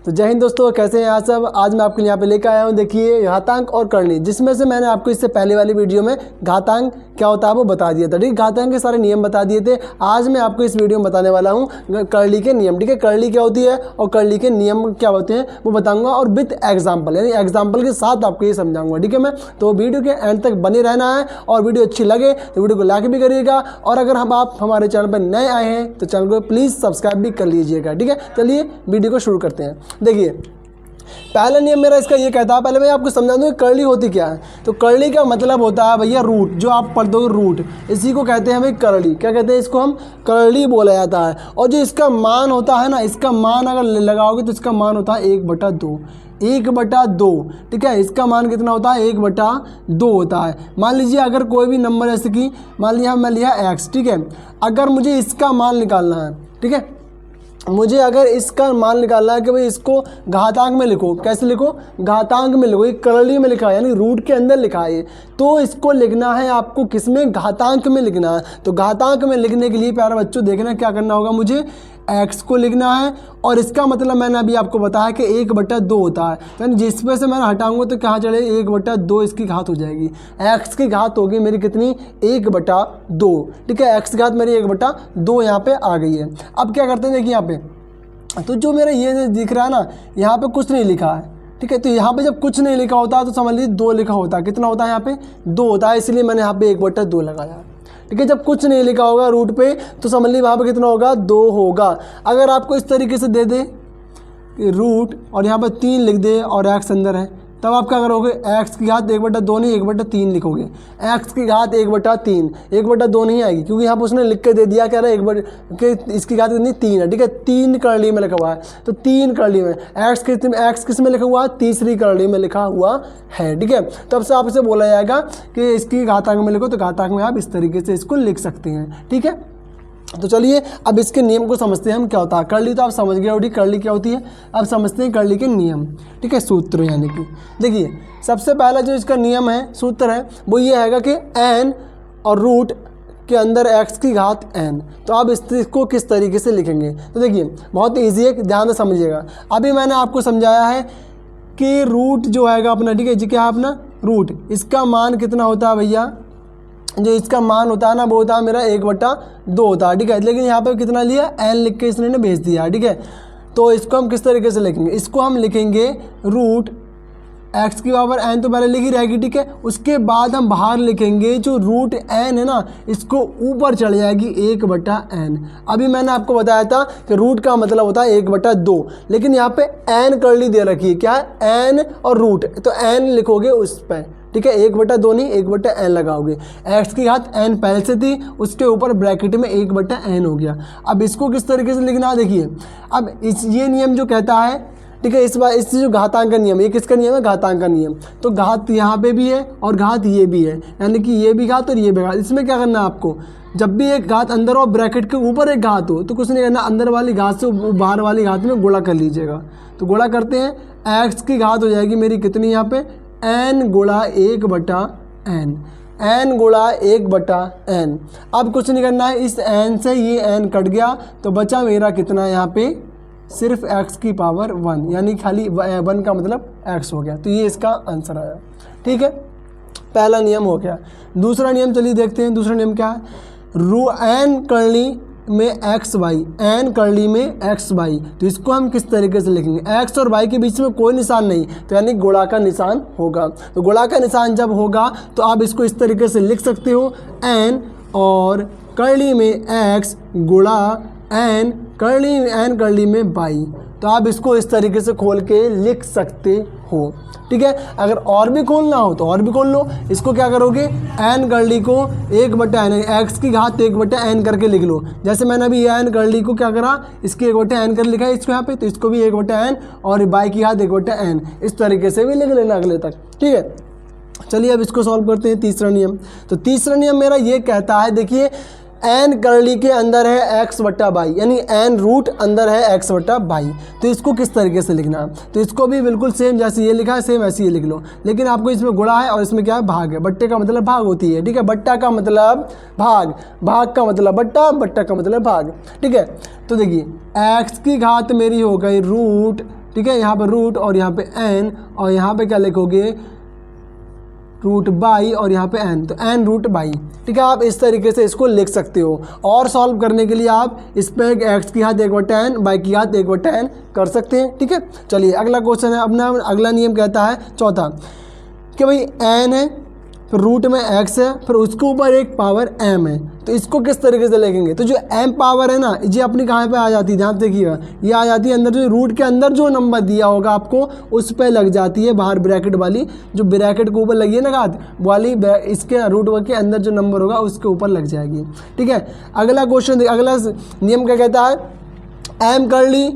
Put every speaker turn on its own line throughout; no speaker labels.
तो जय हिंद दोस्तों, कैसे हैं आप सब। आज मैं आपके लिए यहाँ पे लेकर आया हूँ, देखिए घातांक और करणी, जिसमें से मैंने आपको इससे पहले वाली वीडियो में घातांक क्या होता है वो बता दिया था। ठीक, घातांक के सारे नियम बता दिए थे। आज मैं आपको इस वीडियो में बताने वाला हूँ करली के नियम। ठीक है, करली क्या होती है और करली के नियम क्या होते हैं वो बताऊँगा, और विथ एग्जाम्पल, यानी एग्जाम्पल के साथ आपको ये समझाऊंगा। ठीक है, मैं तो वीडियो के एंड तक बने रहना है, और वीडियो अच्छी लगे तो वीडियो को लाइक भी करिएगा, और अगर आप हमारे चैनल पर नए आए हैं तो चैनल को प्लीज़ सब्सक्राइब भी कर लीजिएगा। ठीक है, चलिए वीडियो को शुरू करते हैं। देखिए पहला नियम मेरा इसका ये कहता है, पहले मैं आपको समझा दूँ करली होती क्या है। तो करली का मतलब होता है भैया रूट, जो आप पढ़ते हो रूट, इसी को कहते हैं भाई करली। क्या कहते हैं इसको, हम करली बोला जाता है। और जो इसका मान होता है ना, इसका मान अगर लगाओगे तो इसका मान होता है 1/2। 1/2। ठीक है, इसका मान कितना होता है 1/2 होता है। मान लीजिए अगर कोई भी नंबर जैसे कि मान लिया मैं लिया x। ठीक है, अगर मुझे इसका मान निकालना है, ठीक है, मुझे अगर इसका मान निकालना है कि भाई इसको घातांक में लिखो, कैसे लिखो, घातांक में लिखो। ये करली में लिखा है यानी रूट के अंदर लिखा है, तो इसको लिखना है आपको किस में, घातांक में लिखना है। तो घातांक में लिखने के लिए प्यारे बच्चों देखना क्या करना होगा, मुझे x को लिखना है, और इसका मतलब मैंने अभी आपको बताया कि 1/2 होता है। यानी जिसमें से मैंने हटाऊंगा तो कहाँ चले 1/2, इसकी घात हो जाएगी। x की घात होगी मेरी कितनी, 1/2। ठीक है, x की घात मेरी 1/2 यहाँ पे आ गई है। अब क्या करते हैं, देखिए यहाँ पे तो जो मेरा ये दिख रहा है ना, यहाँ पे कुछ नहीं लिखा है। ठीक है, तो यहाँ पे जब कुछ नहीं लिखा होता तो समझ लीजिए 2 लिखा होता है। कितना होता है यहाँ पे 2 होता है, इसलिए मैंने यहाँ पे 1/2 लगाया। ठीक है, जब कुछ नहीं लिखा होगा रूट पे तो समझ लीजिए वहाँ पे कितना होगा 2 होगा। अगर आपको इस तरीके से दे दे रूट और यहाँ पर 3 लिख दे और x अंदर है, तब आप क्या करोगे, x की घात 1/2 नहीं 1/3 लिखोगे। x की घात 1/3, 1/2 नहीं आएगी, क्योंकि यहाँ पर उसने लिख के दे दिया क्या रहा है इसकी घात कितनी 3 है। ठीक है, 3 करली में लिखा हुआ है, तो 3 करली में x किस में लिखा हुआ है, तीसरी करली में लिखा हुआ है। ठीक है, तब से आपसे बोला जाएगा कि इसकी घातांक में लिखो, तो घातांक में आप इस तरीके से इसको लिख सकते हैं। ठीक है, तो चलिए अब इसके नियम को समझते हैं हम क्या होता है। करली तो आप समझ गए होगी करली क्या होती है, अब समझते हैं करली के नियम। ठीक है, सूत्र यानी कि देखिए सबसे पहला जो इसका नियम है, सूत्र है, वो ये हैगा कि n और रूट के अंदर x की घात n। तो आप इसको किस तरीके से लिखेंगे, तो देखिए बहुत ईजी है, ध्यान से समझिएगा। अभी मैंने आपको समझाया है कि रूट जो हैगा अपना, ठीक है जी, क्या है अपना रूट, इसका मान कितना होता है भैया, जो इसका मान होता है ना वो होता है मेरा 1/2 होता है। ठीक है, लेकिन यहाँ पे कितना लिया n लिख के इसने भेज दिया। ठीक है, तो इसको हम किस तरीके से लिखेंगे, इसको हम लिखेंगे रूट x की पावर n तो पहले लिखी रहेगी। ठीक है, उसके बाद हम बाहर लिखेंगे जो रूट n है ना, इसको ऊपर चढ़ जाएगी 1/n। अभी मैंने आपको बताया था कि रूट का मतलब होता है 1/2, लेकिन यहाँ पे n करली दे रखी है, क्या है n और रूट, तो n लिखोगे उस पर। ठीक है, 1/2 नहीं 1/n लगाओगे। x की घात n पहले से थी, उसके ऊपर ब्रैकेट में 1/n हो गया। अब इसको किस तरीके से लिखना है, देखिए अब ये नियम जो कहता है, ठीक है, इस बार इस जो घातांक का नियम, ये किसका नियम है, घातांक का नियम। तो घात यहाँ पे भी है और घात ये भी है, यानी कि ये भी घात और ये भी घात। इसमें क्या करना है आपको, जब भी एक घात अंदर हो, ब्रैकेट के ऊपर एक घात हो, तो कुछ नहीं करना, अंदर वाली घात से बाहर वाली घात में गुणा कर लीजिएगा। तो गुणा करते हैं, x की घात हो जाएगी मेरी कितनी यहाँ पे n गुणा 1/n, n गुणा 1/n। अब कुछ नहीं करना है, इस n से ये n कट गया तो बचा मेरा कितना यहाँ पे सिर्फ x की पावर 1, यानी खाली 1 का मतलब x हो गया। तो ये इसका आंसर आया। ठीक है, पहला नियम हो गया। दूसरा नियम चलिए देखते हैं, दूसरा नियम क्या है, n करली में x y, n करली में x y। तो इसको हम किस तरीके से लिखेंगे, x और y के बीच में कोई निशान नहीं, तो यानी गुणा का निशान होगा। तो गुणा का निशान जब होगा तो आप इसको इस तरीके से लिख सकते हो, n और करली में x गुणा n करली में y। तो आप इसको इस तरीके से खोल के लिख सकते हो। ठीक है, अगर और भी खोलना हो तो और भी खोल लो। इसको क्या करोगे, n करली को 1/n, x की घात 1/n करके लिख लो। जैसे मैंने अभी n करली को क्या करा, इसकी 1/n कर लिखा है इसको यहाँ पे, तो इसको भी 1/n और y की घात 1/n, इस तरीके से भी लिख लेना अगले तक। ठीक है, चलिए अब इसको सॉल्व करते हैं। तीसरा नियम, तो तीसरा नियम मेरा ये कहता है, देखिए n करली के अंदर है x/y, यानी n रूट अंदर है x/y। तो इसको किस तरीके से लिखना है, तो इसको भी बिल्कुल सेम जैसे ये लिखा है सेम ऐसे ही लिख लो, लेकिन आपको इसमें गुणा है और इसमें क्या है भाग है। बट्टे का मतलब भाग होती है। ठीक है, बट्टा का मतलब भाग, भाग का मतलब बट्टा, बट्टा का मतलब भाग। ठीक है, तो देखिए x की घात मेरी हो गई रूट ठीक है, यहाँ पे रूट और यहाँ पे एन और यहाँ पे क्या लिखोगे रूट बाई और यहाँ पे एन, तो एन रूट बाई। ठीक है, आप इस तरीके से इसको लिख सकते हो। और सॉल्व करने के लिए आप इस पर एक्स की घात 1/n बाई की घात 1/n कर सकते हैं। ठीक है, चलिए अगला क्वेश्चन है अपना। अगला नियम कहता है चौथा कि भाई एन है, फिर रूट में एक्स है, फिर उसके ऊपर एक पावर एम है, तो इसको किस तरीके से लिखेंगे। तो जो एम पावर है ना, ये अपनी कहाँ पे आ जाती है, ध्यान देखिएगा, ये आ जाती है अंदर, जो रूट के अंदर जो नंबर दिया होगा आपको उस पे लग जाती है, बाहर ब्रैकेट वाली, जो ब्रैकेट के ऊपर लगी है ना घात वाली, इसके रूट के अंदर जो नंबर होगा उसके ऊपर लग जाएगी। ठीक है, अगला क्वेश्चन, अगला नियम क्या कहता है, एम कर ली,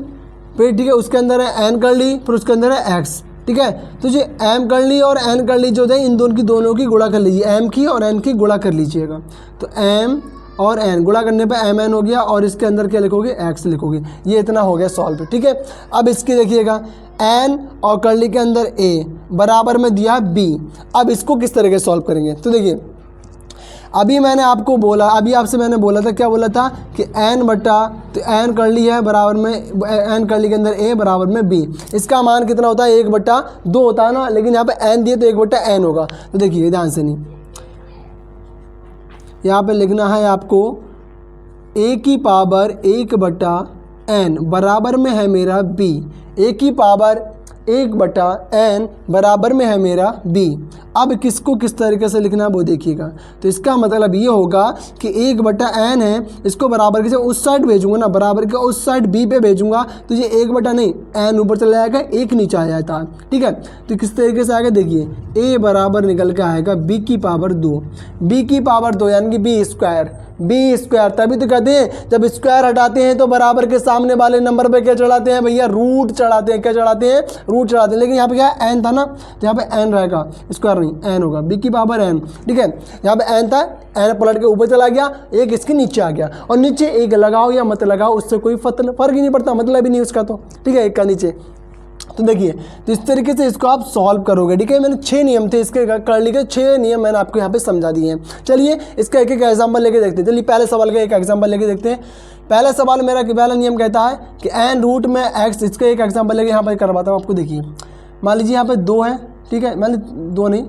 फिर ठीक है उसके अंदर है एन कर ली, फिर उसके अंदर है एक्स। ठीक है, तो जो एम कर ली और एन कर ली जो है, इन दोनों की गुणा कर लीजिए, एम की और एन की गुणा कर लीजिएगा। तो एम और एन गुणा करने पे एम एन हो गया, और इसके अंदर क्या लिखोगे, एक्स लिखोगे। ये इतना हो गया सॉल्व। ठीक है, अब इसकी देखिएगा, एन और कर्ली के अंदर ए बराबर में दिया है बी। अब इसको किस तरीके से सॉल्व करेंगे, तो देखिए अभी मैंने आपको बोला, अभी आपसे मैंने बोला था, क्या बोला था कि एन बटा, तो एन कर ली है बराबर में, एन कर ली के अंदर ए बराबर में बी। इसका मान कितना होता है, 1/2 होता है ना, लेकिन यहाँ पे एन दिए तो 1/n होगा। तो देखिए ध्यान से, नहीं यहाँ पे लिखना है आपको ए की पावर 1/n बराबर में है मेरा बी, ए की पावर 1/n बराबर में है मेरा b। अब किसको किस तरीके से लिखना है वो देखिएगा। तो इसका मतलब ये होगा कि 1/n है, इसको बराबर के उस साइड भेजूंगा ना, बराबर के उस साइड b पे भेजूंगा, तो ये 1 नहीं n ऊपर चला जाएगा, 1 नीचे आ जाता है। ठीक है, तो किस तरीके से आएगा देखिए, a बराबर निकल के आएगा b की पावर 2, b की पावर 2 यानी कि b स्क्वायर। तभी तो कहते हैं जब स्क्वायर हटाते हैं तो बराबर के सामने वाले नंबर पे क्या चढ़ाते हैं भैया, रूट चढ़ाते हैं। क्या चढ़ाते हैं, रूट चढ़ाते हैं। लेकिन यहाँ पे क्या है, एन था ना, तो यहाँ पे एन रहेगा, स्क्वायर नहीं एन होगा, बी की पावर एन। ठीक है, यहाँ पे एन था, एन पलट के ऊपर चला गया, एक इसके नीचे आ गया, और नीचे एक लगाओ या मत लगाओ उससे कोई फर्क ही नहीं पड़ता, मतलब ही नहीं उसका। तो ठीक है, एक का नीचे। तो देखिए, तो इस तरीके से इसको आप सॉल्व करोगे। ठीक है, मैंने 6 नियम थे इसके कर ली के, 6 नियम मैंने आपको यहाँ पे समझा दिए हैं। चलिए इसका एक एक एग्जांपल लेके देखते हैं। चलिए पहले सवाल का एक एग्जांपल लेके देखते हैं। पहला सवाल मेरा पहला नियम कहता है कि एन रूट में एक्स, इसका एक एग्जांपल लेके यहाँ पर करवाता हूँ आपको। देखिए मान लीजिए यहाँ पे 2 है, ठीक है, मैंने 2 नहीं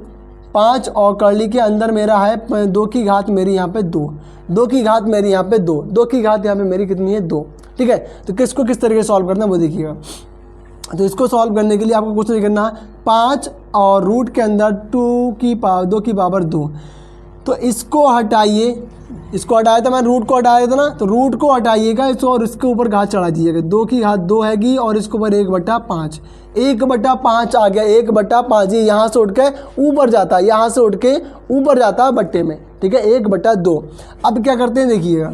5, और कर्ली के अंदर मेरा है 2 की घात मेरी यहाँ पे 2 की घात मेरी यहाँ पे 2 की घात यहाँ पे मेरी कितनी है 2। ठीक है, तो किसको किस तरीके से सॉल्व करना है वो देखिएगा। तो इसको सॉल्व करने के लिए आपको कुछ नहीं करना है, 5 और रूट के अंदर 2 की पावर 2, तो इसको हटाइए, इसको हटाया था मैं, रूट को हटाया था ना, तो रूट को हटाइएगा इसको और इसके ऊपर घात चढ़ा दीजिएगा। 2 की घात 2 हैगी और इसके ऊपर 1/5 आ गया, 1/5 ये यहाँ से उठ के ऊपर जाता है, यहाँ से उठ के ऊपर जाता है बट्टे में। ठीक है, 1/2। अब क्या करते हैं देखिएगा,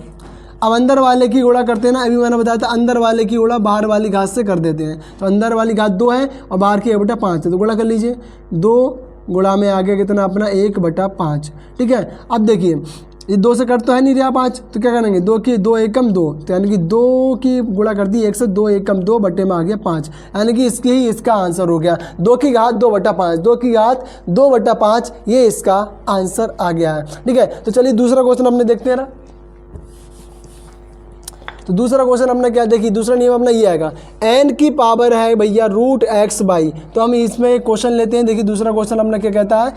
अब अंदर वाले की गुणा करते हैं ना, अभी मैंने बताया था अंदर वाले की गुणा बाहर वाली घात से कर देते हैं। तो अंदर वाली घात 2 है और बाहर की 1/5 है, तो गुणा कर लीजिए, 2 गुणा में आ गया कितना अपना 1/5। ठीक है, अब देखिए ये 2 से कट तो है नहीं रहा 5, तो क्या करेंगे, 2 की 2 एकम 2, तो यानी कि 2 की गुणा कर दी 1 से, 2 एकम 2 बट्टे में आ गया 5, यानी कि इसके ही इसका आंसर हो गया 2 की घात 2/5, 2 की घात 2/5, ये इसका आंसर आ गया है। ठीक है, तो चलिए दूसरा क्वेश्चन हमने देखते हैं ना। तो दूसरा क्वेश्चन हमने क्या देखी, दूसरा नियम अपना ये आएगा, n की पावर है भैया रूट एक्स बाई। तो हम इसमें एक क्वेश्चन लेते हैं। देखिए दूसरा क्वेश्चन अपना क्या कहता है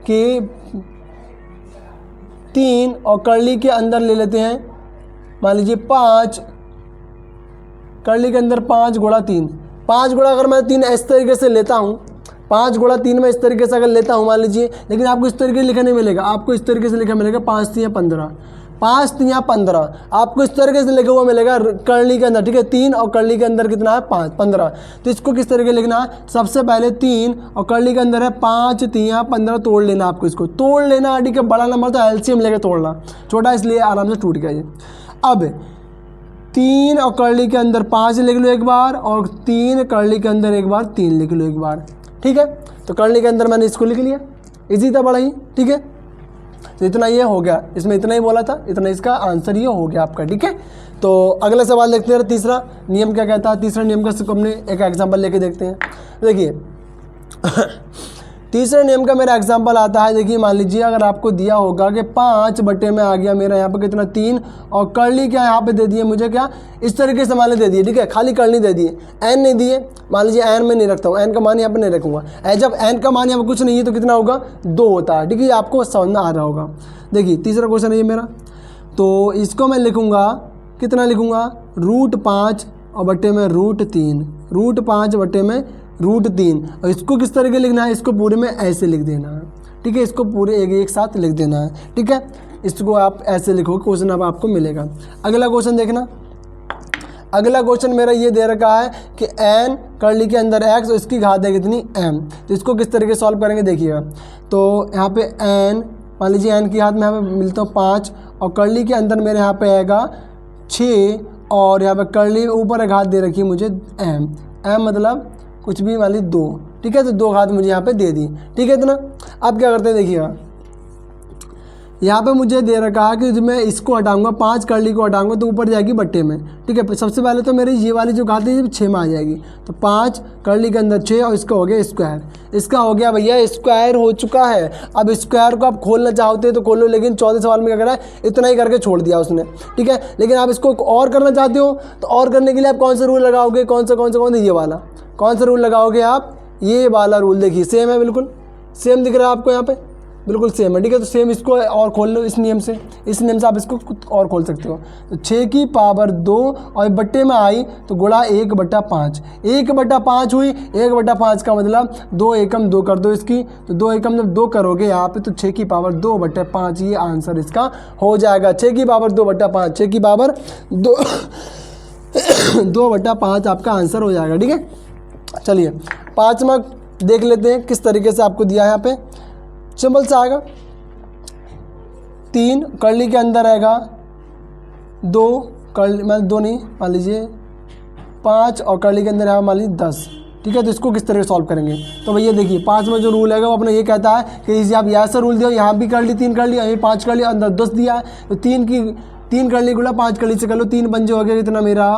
कि 3 और कर्ली के अंदर ले लेते हैं, मान लीजिए 5, कर्ली के अंदर 5 गुणा 3, 5 गुणा अगर मैं 3 इस तरीके से लेता हूँ, 5 गुणा 3 में इस तरीके से अगर लेता हूँ मान लीजिए, लेकिन आपको इस तरीके से लिखा नहीं मिलेगा, आपको इस तरीके से लिखा मिलेगा 5 3 15, 5 3 15, आपको इस तरीके से लिखा हुआ मिलेगा कर्ली के अंदर। ठीक है, 3 और कर्ली के अंदर कितना है 5 15, तो इसको किस तरीके लिखना है, सबसे पहले 3 और कर्ली के अंदर है 5 3 15, तोड़ लेना, आपको इसको तोड़ लेना। ठीक है, बड़ा नंबर तो एलसीएम लेके तोड़ना, छोटा इसलिए आराम से टूट गया ये। अब 3 और कर्ली के अंदर 5 लिख लो एक बार, और 3 कर्ली के अंदर एक बार 3 लिख लो एक बार। ठीक है, तो कर्ली के अंदर मैंने इसको लिख लिया, इजी था बड़ा ही। ठीक है, तो इतना ये हो गया, इसमें इतना ही बोला था, इतना इसका आंसर ये हो गया आपका। ठीक है, तो अगला सवाल देखते हैं। तीसरा नियम क्या कहता है, तीसरा नियम का हमने एक एग्जांपल लेके देखते हैं। देखिए तीसरे नियम का मेरा एग्जांपल आता है, देखिए मान लीजिए अगर आपको दिया होगा कि 5 बटे में आ गया मेरा यहाँ पे कितना 3 और कर्ली क्या यहाँ पे दे दिए मुझे क्या इस तरीके से मान ली दे दिए, ठीक है, खाली कर्ली दे दिए, एन नहीं दिए, मान लीजिए एन में नहीं रखता हूँ, एन का मान यहाँ पे नहीं रखूँगा, जब एन का मान यहाँ पे कुछ नहीं है तो कितना होगा 2 होता है, ठीक है, आपको समझ में आ रहा होगा। देखिए तीसरा क्वेश्चन है ये मेरा, तो इसको मैं लिखूँगा कितना लिखूँगा √5 और बटे में √3, √5 बटे में √3, और इसको किस तरीके लिखना है, इसको पूरे में ऐसे लिख देना है, ठीक है, इसको पूरे एक साथ लिख देना है, ठीक है, इसको आप ऐसे लिखो, क्वेश्चन अब आपको मिलेगा। अगला क्वेश्चन देखना, अगला क्वेश्चन मेरा ये दे रखा है कि n कर्ली के अंदर x और इसकी घात है कितनी m, तो इसको किस तरीके सॉल्व करेंगे देखिएगा। तो यहाँ पे n मान लीजिए n की घात में यहाँ पे मिलता हूँ 5 और कर्ली के अंदर मेरे यहाँ पे आएगा 6 और यहाँ पे कर्ली ऊपर घात दे रखी है मुझे m मतलब कुछ भी मान लीजिए 2, ठीक है, तो 2 घात मुझे यहाँ पे दे दी, ठीक है इतना। अब क्या करते हैं देखिएगा, यहाँ पे मुझे दे रखा है कि मैं इसको हटाऊंगा 5 कर्ली को हटाऊंगा तो ऊपर जाएगी बट्टे में, ठीक है, सबसे पहले तो मेरी ये वाली जो घात है ये 6 में आ जाएगी, तो 5 कर्ली के अंदर 6 और इसका हो गया स्क्वायर, इसका हो गया भैया स्क्वायर हो चुका है। अब स्क्वायर को आप खोलना चाहते हैं तो खोलो, लेकिन 14 सवाल में क्या करा है इतना ही करके छोड़ दिया उसने, ठीक है, लेकिन आप इसको और करना चाहते हो तो और करने के लिए आप कौन सा रूल लगाओगे, कौन सा ये वाला, कौन सा रूल लगाओगे आप, ये वाला रूल, देखिए सेम है, बिल्कुल सेम दिख रहा है आपको यहाँ पे, बिल्कुल सेम है, ठीक है, तो सेम इसको और खोल लो इस नियम से आप इसको और खोल सकते हो। तो 6 की पावर 2 और बट्टे में आई तो गुणा 1/5, 1/5 हुई, 1/5 का मतलब 2 एकम 2 कर दो इसकी, तो 2 एकम जब 2 करोगे यहाँ पे तो 6 की पावर 2/5 ये आंसर इसका हो जाएगा। 6 की पावर 2/5, 6 की पावर 2/5 आपका आंसर हो जाएगा, ठीक है। चलिए 5वां देख लेते हैं किस तरीके से आपको दिया है, यहाँ पे सिंपल सा आएगा, 3 कर्ली के अंदर आएगा 2 कर्ली मतलब 2 नहीं मान लीजिए 5 और कर्ली के अंदर आएगा मान लीजिए 10, ठीक है, तो इसको किस तरह से सॉल्व करेंगे। तो भैया देखिए 5 में जो रूल है वो अपना ये कहता है कि इसे आप यहाँ से रूल दिया, यहाँ भी कर ली 3 कर लिया, 5 कर लिया, अंदर 10 दिया है, तो 3 कर्ली गुणा 5 कर्ली से कर लो, 3 पंजे हो गया कितना मेरा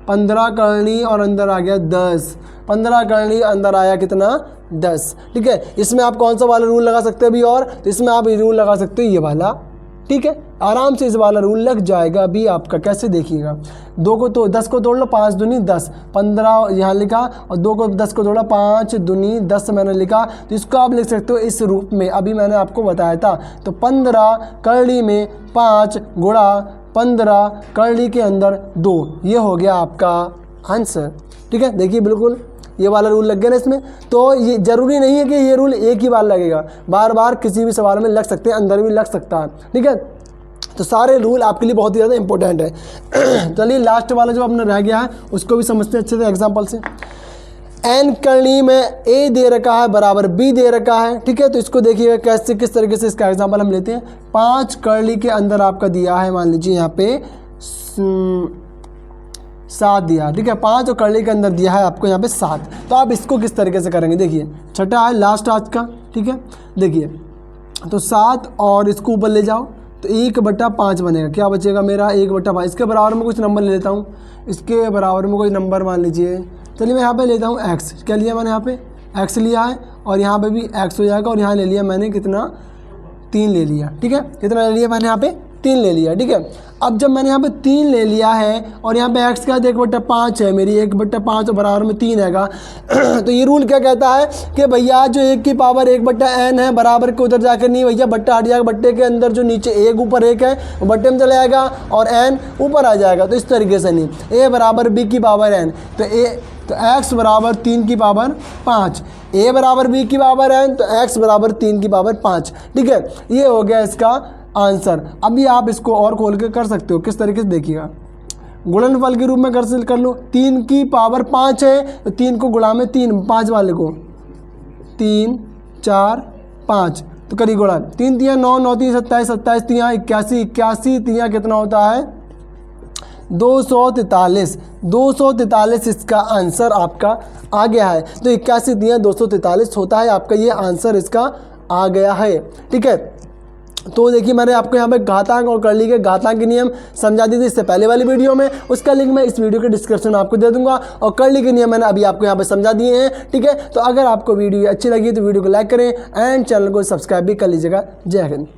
15 कर्ली और अंदर आ गया 10, 15 कर्ली अंदर आया कितना 10, ठीक है। इसमें आप कौन सा वाला रूल लगा सकते हैं अभी, और तो इसमें आप ये रूल लगा सकते हो ये वाला, ठीक है, आराम से इस वाला रूल लग जाएगा अभी आपका। कैसे देखिएगा, 2 को तो 10 को तोड़ लो, 5 दूनी 10, 15 यहाँ लिखा और 2 को 10 को तोड़ा 5 दूनी 10 मैंने लिखा, तो इसको आप लिख सकते हो इस रूप में, अभी मैंने आपको बताया था। तो 15 कर्ली में 5 गुणा 15 कर्ली के अंदर 2, ये हो गया आपका आंसर, ठीक है। देखिए बिल्कुल ये वाला रूल लग गया ना इसमें, तो ये ज़रूरी नहीं है कि ये रूल एक ही बार लगेगा, बार बार किसी भी सवाल में लग सकते हैं, अंदर भी लग सकता है, ठीक है। तो सारे रूल आपके लिए बहुत ही ज़्यादा इंपॉर्टेंट है। चलिए लास्ट वाला जो अपना रह गया है उसको भी समझते हैं अच्छे से एग्जाम्पल से। n कर्ली में a दे रखा है बराबर b दे रखा है, ठीक है, तो इसको देखिएगा कैसे किस तरीके से इसका एग्जाम्पल हम लेते हैं। 5 कर्ली के अंदर आपका दिया है मान लीजिए यहाँ पे 7 दिया, ठीक है, 5 और कर्ली के अंदर दिया है आपको यहाँ पे 7, तो आप इसको किस तरीके से करेंगे देखिए। छठा है लास्ट आज का, ठीक है, देखिए तो 7 और इसको ऊपर ले जाओ तो 1/5 बनेगा, क्या बचेगा मेरा 1/5, इसके बराबर में कुछ नंबर ले लेता हूँ, इसके बराबर में कोई नंबर मान लीजिए, चलिए मैं यहाँ पे लेता हूँ x, क्या लिया मैंने यहाँ पे x लिया है और यहाँ पे भी x हो जाएगा, और यहाँ ले लिया मैंने कितना 3 ले लिया, ठीक है, कितना ले लिया मैंने यहाँ पे 3 ले लिया, ठीक है। अब जब मैंने यहाँ पे 3 ले लिया है और यहाँ पे x का 1/5 है मेरी, 1/5 और बराबर में 3 हैगा तो ये रूल क्या कहता है कि भैया जो 1 की पावर 1/n है बराबर के उधर जाकर नहीं भैया बट्टा हट जाएगा, बट्टे के अंदर जो नीचे 1 ऊपर 1 है वो बट्टे में चला जाएगा और n ऊपर आ जाएगा, तो इस तरीके से नहीं, a बराबर b की पावर n, तो x बराबर 3 की पावर 5, a बराबर b की पावर n तो x बराबर 3 की पावर 5, ठीक है, ये हो गया इसका आंसर। अभी आप इसको और खोल के कर सकते हो, किस तरीके से देखिएगा, गुणनफल के रूप में कर लो, 3 की पावर 5 है तो 3 को गुणा में 3, 5 वाले को 3 4 5 तो करिए गुणा, 3 तियाँ 9, 9 तियाँ 27, 27 तियाँ 81, 81 तियाँ कितना होता है 243, 243 इसका आंसर आपका आ गया है। तो 81 तियाँ 243 होता है आपका, ये आंसर इसका आ गया है, ठीक है। तो देखिए मैंने आपको यहाँ पे घातांक और कर्ली के घातांक के नियम समझा दिए थे इससे पहले वाली वीडियो में, उसका लिंक मैं इस वीडियो के डिस्क्रिप्शन में आपको दे दूंगा। और कर्ली के नियम मैंने अभी आपको यहाँ पे समझा दिए हैं, ठीक है। तो अगर आपको वीडियो अच्छी लगी तो वीडियो को लाइक करें एंड चैनल को सब्सक्राइब भी कर लीजिएगा। जय हिंद।